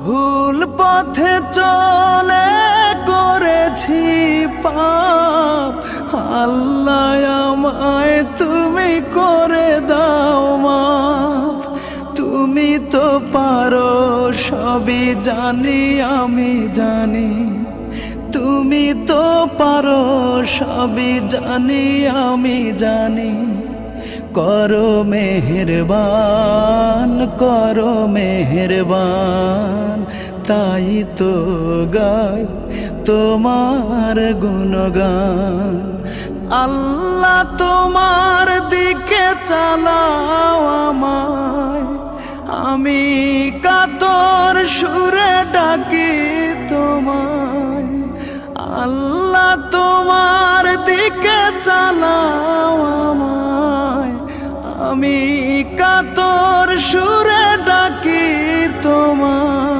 ভুল পথে চলে করেছি পাপ, আল্লাহ আমায় তুমি করে দাও মাফ। তুমি তো পারো সবই জানি আমি জানি, তুমি তো পারো সবই জানি আমি জানি। করো মেহেরবান, করো মেহেরবান, তাই তো গাই তোমার গুণগান। আল্লাহ তোমার দিকে চালাও আমায়, আমি কাতর সুরে ডাকি তোমায়। আল্লাহ তোমার দিকে চালাও আমায়, আমি কাতর সুর